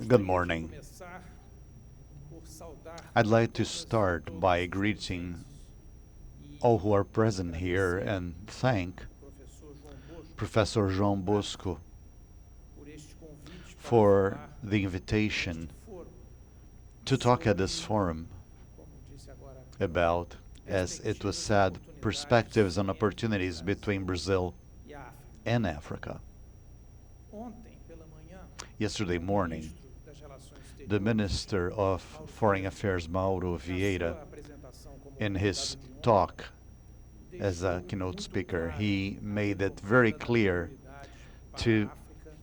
Good morning. I'd like to start by greeting all who are present here and thank Professor João Bosco for the invitation to talk at this forum about, as it was said, perspectives and opportunities between Brazil and Africa. Yesterday morning, the Minister of Foreign Affairs, Mauro Vieira, in his talk as a keynote speaker, he made it very clear to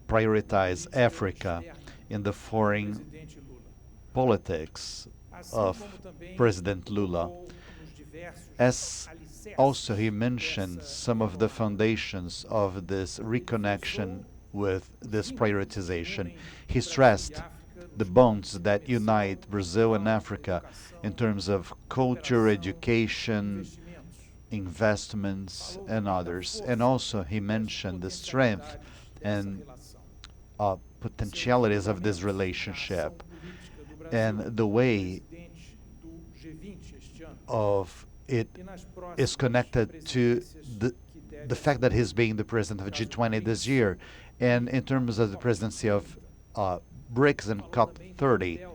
prioritize Africa in the foreign politics of President Lula. As also he mentioned some of the foundations of this reconnection with this prioritization. He stressed the bonds that unite Brazil and Africa in terms of culture, education, investments, and others. And also he mentioned the strength and potentialities of this relationship and the way of it is connected to the fact that he's being the president of G20 this year, and in terms of the presidency of BRICS and COP30.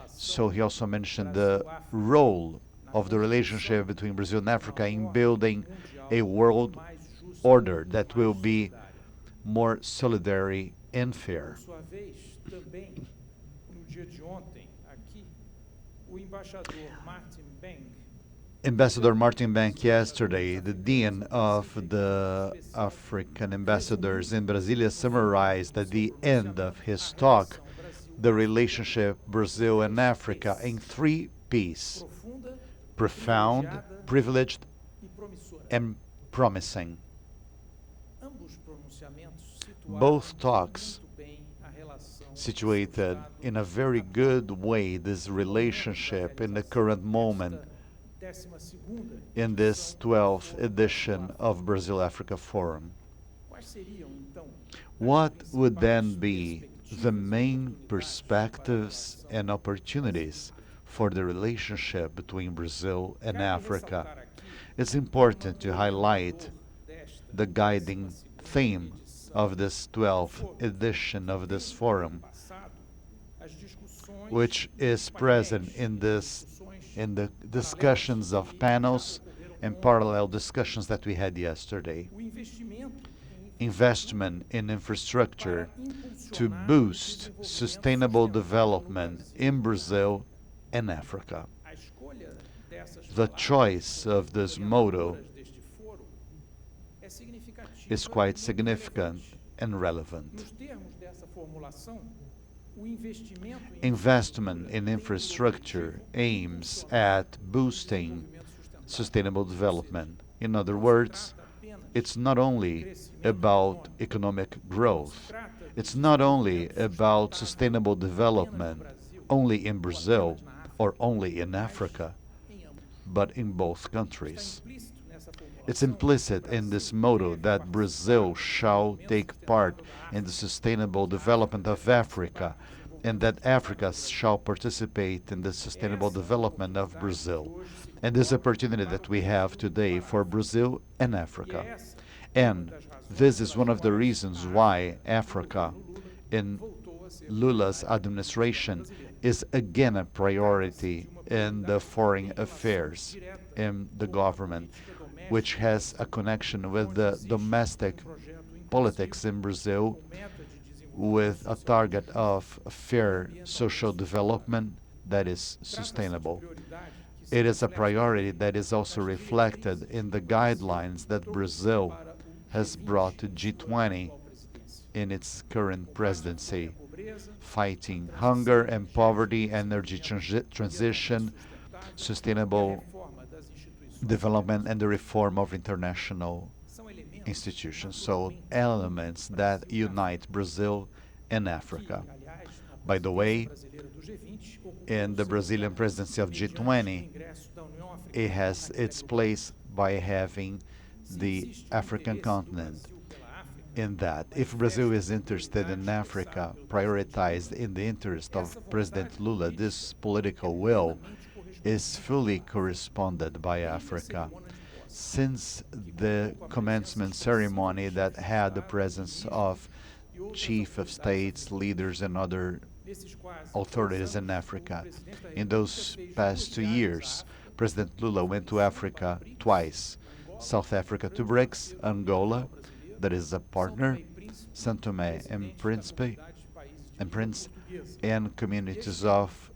So he also mentioned the role of the relationship between Brazil and Africa in building a world order that will be more solidary and fair. Ambassador Martin Bank yesterday, the Dean of the African ambassadors in Brasilia, summarized at the end of his talk the relationship Brazil and Africa in 3 P's: profound, privileged, and promising. Both talks situated in a very good way this relationship in the current moment in this 12th edition of Brazil-Africa Forum. What would then be the main perspectives and opportunities for the relationship between Brazil and Africa? It's important to highlight the guiding theme of this 12th edition of this forum, which is present in the discussions of panels and parallel discussions that we had yesterday. Investment in infrastructure to boost sustainable development in Brazil and Africa. The choice of this motto is quite significant and relevant. Investment in infrastructure aims at boosting sustainable development. In other words, it's not only about economic growth, it's not only about sustainable development only in Brazil or only in Africa, but in both countries. It's implicit in this motto that Brazil shall take part in the sustainable development of Africa, and that Africa shall participate in the sustainable development of Brazil. And this opportunity that we have today for Brazil and Africa. And this is one of the reasons why Africa, in Lula's administration, is again a priority in the foreign affairs in the government, which has a connection with the domestic politics in Brazil, with a target of fair social development that is sustainable. It is a priority that is also reflected in the guidelines that Brazil has brought to G20 in its current presidency: fighting hunger and poverty, energy transition, sustainable development, and the reform of international institutions. So elements that unite Brazil and Africa. By the way, in the Brazilian presidency of G20, it has its place by having the African continent in that. If Brazil is interested in Africa, prioritized in the interest of President Lula, this political will is fully corresponded by Africa. Since the commencement ceremony that had the presence of chief of states, leaders, and other authorities in Africa. In those past 2 years, President Lula went to Africa twice. South Africa to BRICS, Angola, that is a partner, São Tomé and Príncipe, and Prince, and communities of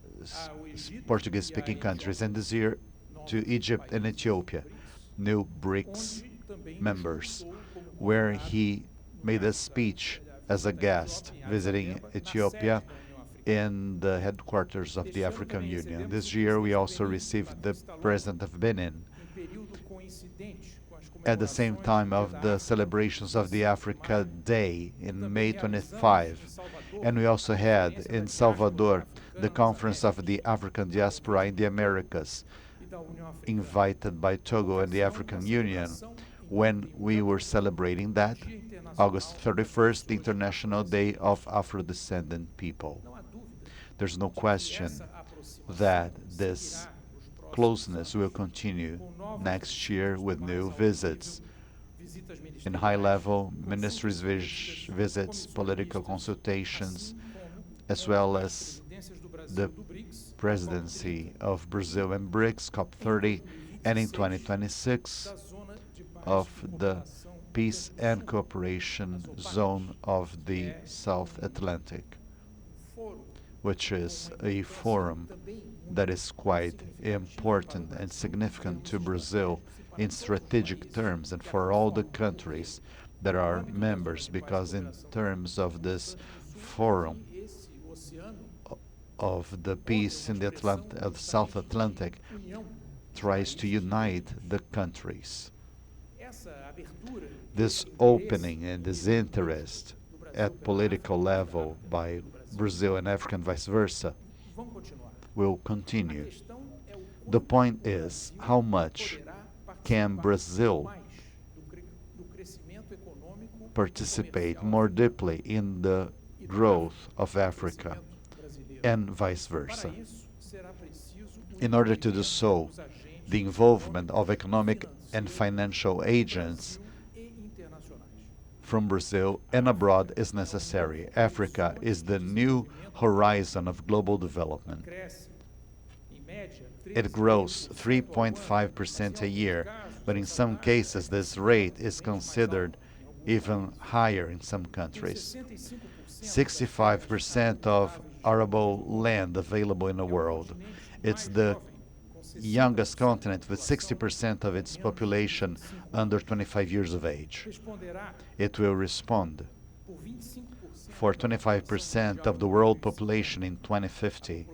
Portuguese-speaking countries, and this year to Egypt and Ethiopia, new BRICS members, where he made a speech as a guest visiting Ethiopia in the headquarters of the African Union. This year we also received the President of Benin at the same time of the celebrations of the Africa Day in May 25. And we also had in Salvador the conference of the African diaspora in the Americas, invited by Togo and the African Union. When we were celebrating that, August 31st, the International Day of Afro-Descendant People. There's no question that this closeness will continue next year with new visits in high-level ministries visits, political consultations, as well as the presidency of Brazil and BRICS, COP30, and in 2026 of the Peace and Cooperation Zone of the South Atlantic, which is a forum that is quite important and significant to Brazil in strategic terms and for all the countries that are members, because in terms of this forum of the peace in the South Atlantic tries to unite the countries. This opening and this interest at political level by Brazil and Africa and vice versa will continue. The point is, how much can Brazil participate more deeply in the growth of Africa and vice versa? In order to do so, the involvement of economic and financial agents from Brazil and abroad is necessary. Africa is the new horizon of global development. It grows 3.5% a year, but in some cases this rate is considered even higher in some countries. 65% of arable land available in the world. It's the youngest continent with 60% of its population under 25 years of age. It will respond for 25% of the world population in 2050.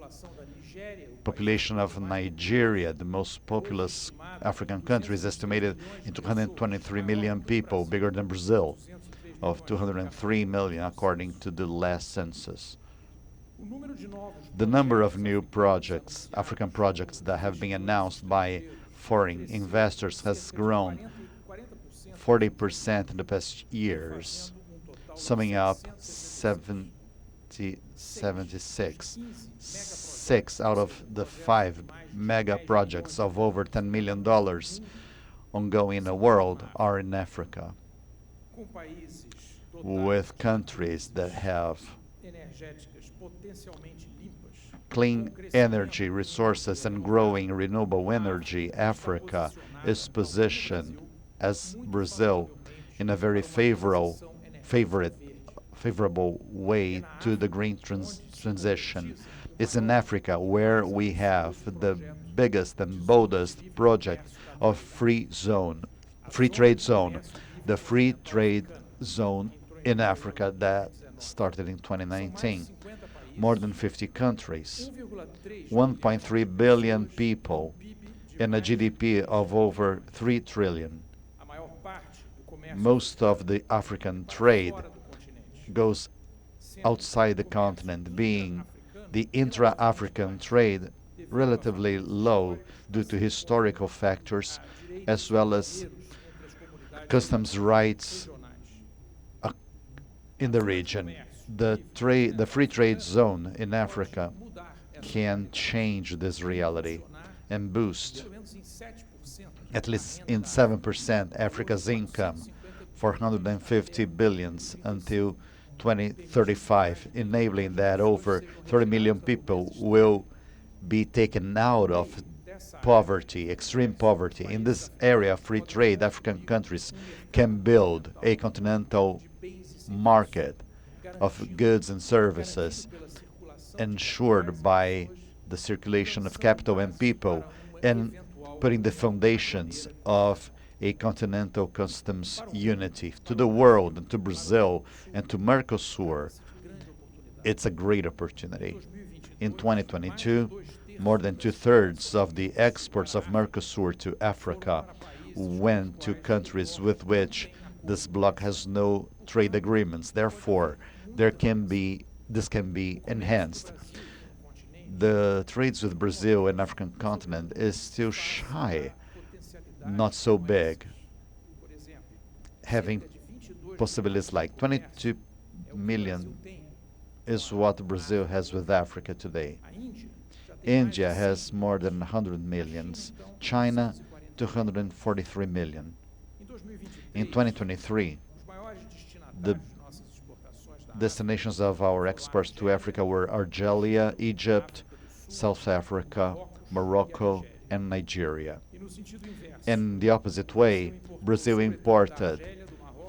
Population of Nigeria, the most populous African country, is estimated in 223 million people, bigger than Brazil, of 203 million according to the last census. The number of new projects, African projects, that have been announced by foreign investors has grown 40% in the past years, summing up 76. 6 out of the 5 mega projects of over $10 million ongoing in the world are in Africa, with countries that have clean energy resources and growing renewable energy. Africa is positioned, as Brazil, in a very favorable way to the green transition. It's in Africa where we have the biggest and boldest project of free trade zone, the free trade zone in Africa that started in 2019. More than 50 countries, 1.3 billion people, and a GDP of over 3 trillion. Most of the African trade goes outside the continent, being the intra-African trade relatively low due to historical factors, as well as customs rights in the region. The free trade zone in Africa can change this reality and boost at least in 7% Africa's income, 450 billions until 2035, enabling that over 30 million people will be taken out of poverty, extreme poverty. In this area of free trade, African countries can build a continental market of goods and services ensured by the circulation of capital and people, and putting the foundations of a continental customs unity to the world and to Brazil and to Mercosur. It's a great opportunity. In 2022, more than two-thirds of the exports of Mercosur to Africa went to countries with which this bloc has no trade agreements. Therefore, this can be enhanced. The trades with Brazil and African continent is still shy, not so big, having possibilities like 22 million is what Brazil has with Africa today. India has more than 100 millions, China 243 million. In 2023, the destinations of our exports to Africa were Algeria, Egypt, South Africa, Morocco, and Nigeria. In the opposite way, Brazil imported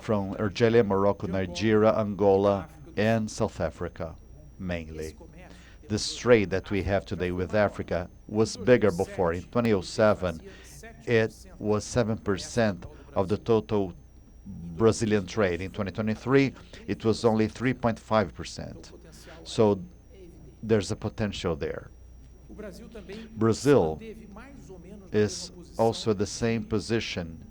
from Algeria, Morocco, Nigeria, Angola, and South Africa, mainly. This trade that we have today with Africa was bigger before. In 2007, it was 7% of the total Brazilian trade. In 2023, it was only 3.5%. So there's a potential there. Brazil is also the same position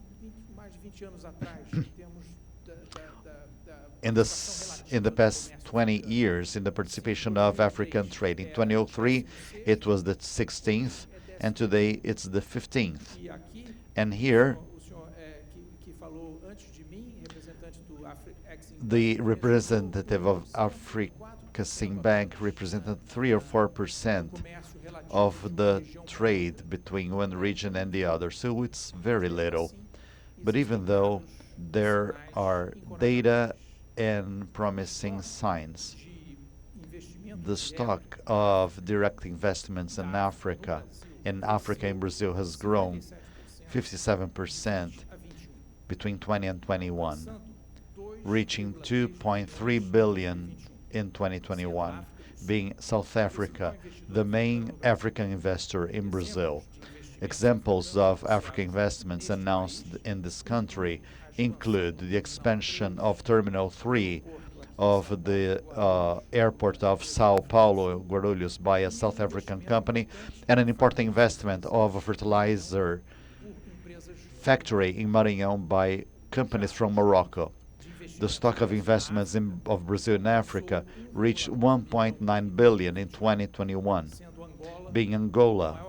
in the past 20 years in the participation of African trade. In 2003, it was the 16th, and today it's the 15th. And here, the representative of Afreximbank represented 3 or 4% of the trade between one region and the other, so it's very little. But even though there are data and promising signs, the stock of direct investments in Africa and Brazil has grown 57% between 20 and 21, reaching 2.3 billion in 2021, being South Africa the main African investor in Brazil. Examples of African investments announced in this country include the expansion of Terminal 3 of the airport of Sao Paulo, Guarulhos, by a South African company, and an important investment of a fertilizer factory in Maranhão by companies from Morocco. The stock of investments of Brazil in Africa reached 1.9 billion in 2021, being Angola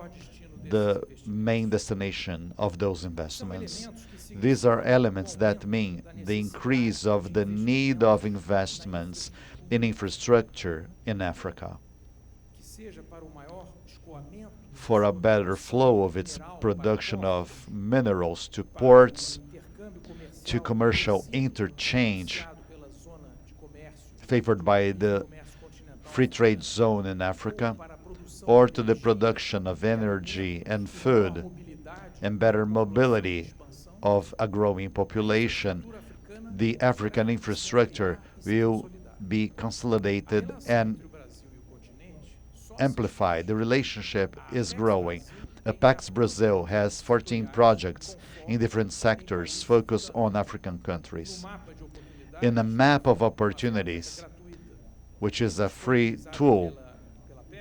the main destination of those investments. These are elements that mean the increase of the need of investments in infrastructure in Africa for a better flow of its production of minerals to ports, to commercial interchange favored by the free trade zone in Africa, or to the production of energy and food and better mobility of a growing population. The African infrastructure will be consolidated and amplified. The relationship is growing. Apex Brazil has 14 projects in different sectors focused on African countries. In a map of opportunities, which is a free tool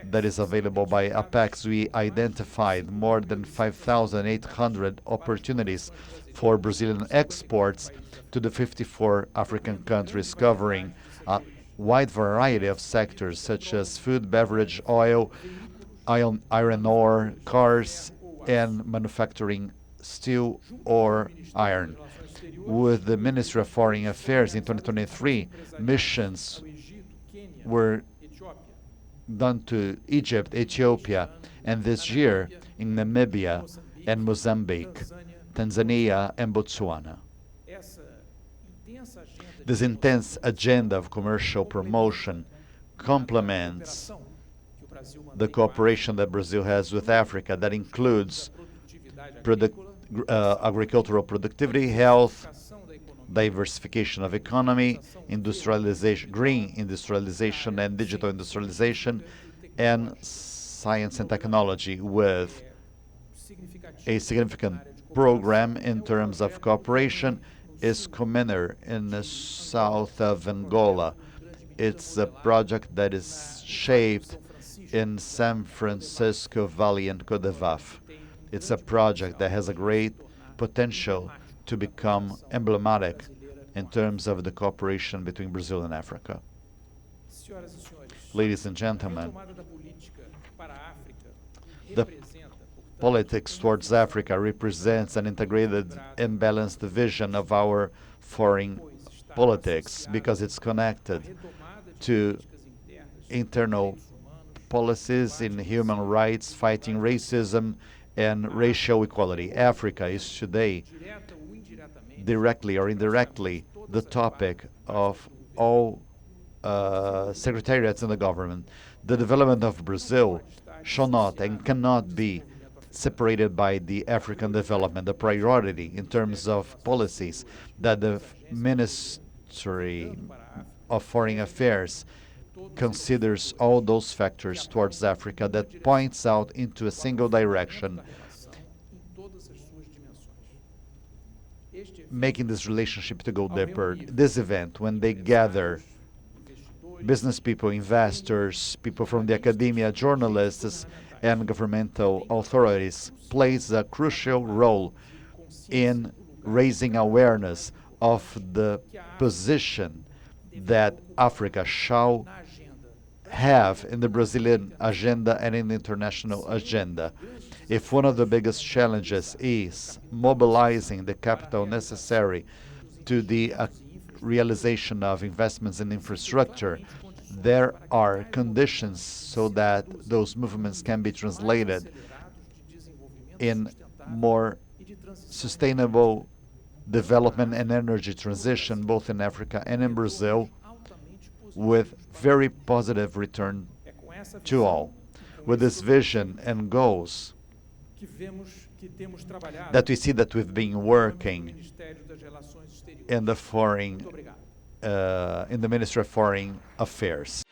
that is available by Apex, we identified more than 5,800 opportunities for Brazilian exports to the 54 African countries, covering a wide variety of sectors such as food, beverage, oil, iron ore, cars, and manufacturing steel or iron. with the Ministry of Foreign Affairs in 2023, missions were done to Egypt, Ethiopia, and this year in Namibia and Mozambique, Tanzania, and Botswana. This intense agenda of commercial promotion complements the cooperation that Brazil has with Africa that includes agricultural productivity, health, diversification of economy, industrialization, green industrialization and digital industrialization, and science and technology, with a significant program in terms of cooperation is Comener in the south of Angola. It's a project that is shaped in San Francisco Valley and Codevaf. It's a project that has a great potential to become emblematic in terms of the cooperation between Brazil and Africa. Ladies and gentlemen, the politics towards Africa represents an integrated and balanced vision of our foreign politics because it's connected to internal policies in human rights, fighting racism, and racial equality. Africa is today, directly or indirectly, the topic of all secretariats in the government. The development of Brazil shall not and cannot be separated by the African development. The priority in terms of policies that the Ministry of Foreign Affairs considers all those factors towards Africa that points out into a single direction, making this relationship to go deeper. This event, when they gather business people, investors, people from the academia, journalists, and governmental authorities, plays a crucial role in raising awareness of the position that Africa shall have in the Brazilian agenda and in the international agenda. If one of the biggest challenges is mobilizing the capital necessary to the realization of investments in infrastructure, there are conditions so that those movements can be translated in more sustainable development and energy transition, both in Africa and in Brazil, with very positive return to all. With this vision and goals that we see that we've been working in the Ministry of Foreign Affairs.